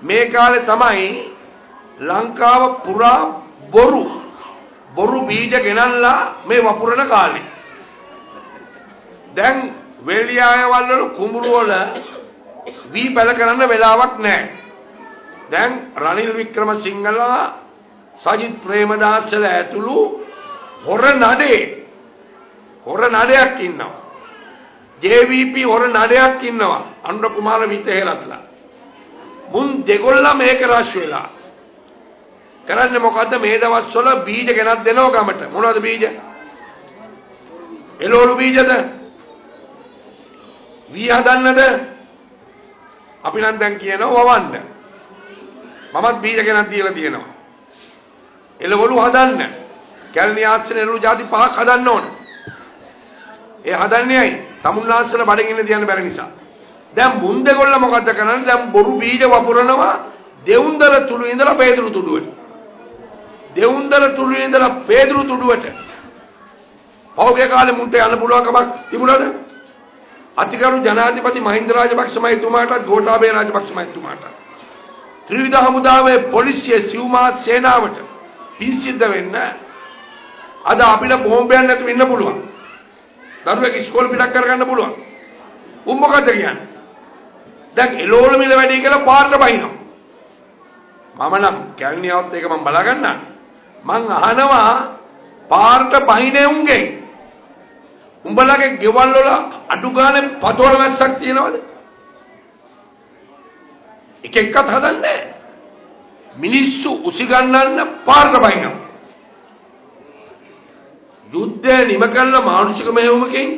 මේ කාලේ තමයි ලංකාව පුරා බොරු බීජ ගෙනල්ලා මේ වපුරන කාලේ. දැන් වෙලියායවල වල කුඹුරු වල වී පැල කරන්න වෙලාවක් නැහැ. දැන් රනිල් වික්‍රමසිංහලා සජිත් ප්‍රේමදාසලා ඇතුළු හොර නඩයක් ඉන්නවා. JVP හොර නඩයක් ඉන්නවා. අනුර කුමාර විතේරත්ලා. මුන් දෙගොල්ලා මේක රැස් වෙලා. කරන්නේ මොකද්ද මේ දවස්වල බීජ ගෙනත් දෙනව ගමට. මොනවද බීජ? එළවලු බීජද? වී හදන්නද? අපි නම් දැන් කියනවා වවන්න. මමත් බීජ ගෙනත් දීලා තියෙනවා. එළවලු හදන්න. කැලණි ආශ්‍රය එළවලු ಜಾති 5ක් හදන්න ඕන. ඒ හදන්නේ ඇයි? තමුන්නාස්සල බඩගින්න තියන්න බැරි නිසා. දැන් මුන් දෙගොල්ල මොකද්ද කරන්නේ? දැන් බොරු බීජ වපුරනවා දෙවුන්දර තුළු ඉඳලා පේදුරු තුඩුවට. දෙවුන්දර තුළු ඉඳලා පේදුරු තුඩුවට. පෞගේ කාලේ මුන්ට යන්න පුළුවන් කමක් තිබුණාද? අතිගරු ජනාධිපති මහින්ද රාජපක්ෂ මහතුමාට ගෝඨාභය රාජපක්ෂ මහතුමාට ත්‍රිවිධ හමුදාවේ පොලිසිය සිව්මහා සේනාවට පිසිද්ද වෙන්න අද අපිට බෝම්බයක් නැතුව ඉන්න පුළුවන්. දරුවෙක් ඉස්කෝල පිටක් කරගන්න පුළුවන්. උන් මොකද කියන්නේ? දැන් එළවලු මිල වැඩි කියලා පාරට බහිනවා. මම නම් කැලණියවත් ඒක මම බලා ගන්නවා. මං අහනවා පාරට බහිනේ උන්ගෙන්. උඹලගේ ගෙවල් වල අඩු ගානේ පතෝල මැස්සක් තියනවද? එක එකක් හදන්නේ. මිනිස්සු උසිගන්නන්න පාරට බහිනවා. යුද්ධය නිම කළ මානසික මෙහෙයුමකින්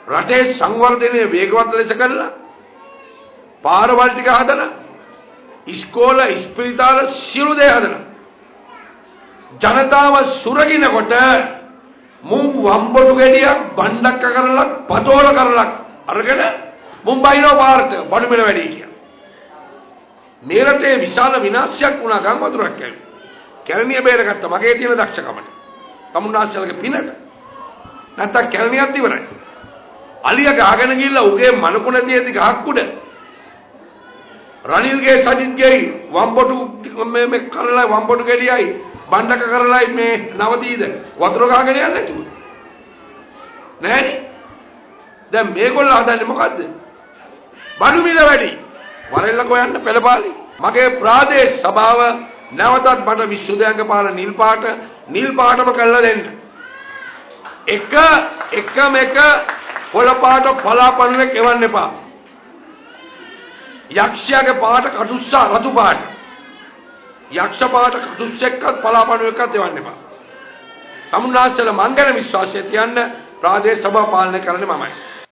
රටේ සංවර්ධනය වේගවත් ලෙස කළා. පාරවල් ටික හදලා ඉස්කෝල ඉස්පිරිතාල සියලු දේ හදලා ජනතාව සුරගිනකොට මුම් වම්බොටු ගෙඩියක් බණ්ඩක්ක කරලා පතෝල කරලා අරගෙන මුම්බයිනෝ පාරට බඩු මිල වැඩි කියලා. මේ රටේ විශාල විනාශයක් වුණා ගම් වතුරක් කැලේ. කැලණිය බේරගත්ත මගේ තියෙන දක්ෂකමට. තමුන්නාස්සලගේ පිනට. නැත්තම් කැලණියත් ඉවරයි. අලිය ගහගෙන ගිහිල්ලා උගේ මනකුණ තියේදී ගහක් උඩ රනිල්ගේ සජිත්ගේ වම්බොටු මේ කරලා වම්බොටු ගෙඩියයි බණ්ඩක කරලා මේ නවදීද වතුර ගහගෙන යන්නේ නැතුව නෑනේ. දැන් මේගොල්ලෝ හදන්නේ මොකද්ද? බඩු මිල වැඩි. වරෙල්ල කොයන්න පෙළපාලි. මගේ ප්‍රාදේශ සභාව නැවතත් මට විශ්වවිද්‍යාංග පාල නිල් පාටම කළා දෙන්න. එකම පොළ පාට පලාපන්නෙක් එවන්න එපා. යක්ෂයාගේ පාට කටුස්සා රතු පාට. යක්ෂ පාට කටුස්සෙක්වත් පලාපන්නෙක්වත් එවන්න එපා. තමුන්නාස්සල මං ගැන විශ්වාසය තියන්න ප්‍රාදේශ සභාව පාලනය කරන්නේ මමයි.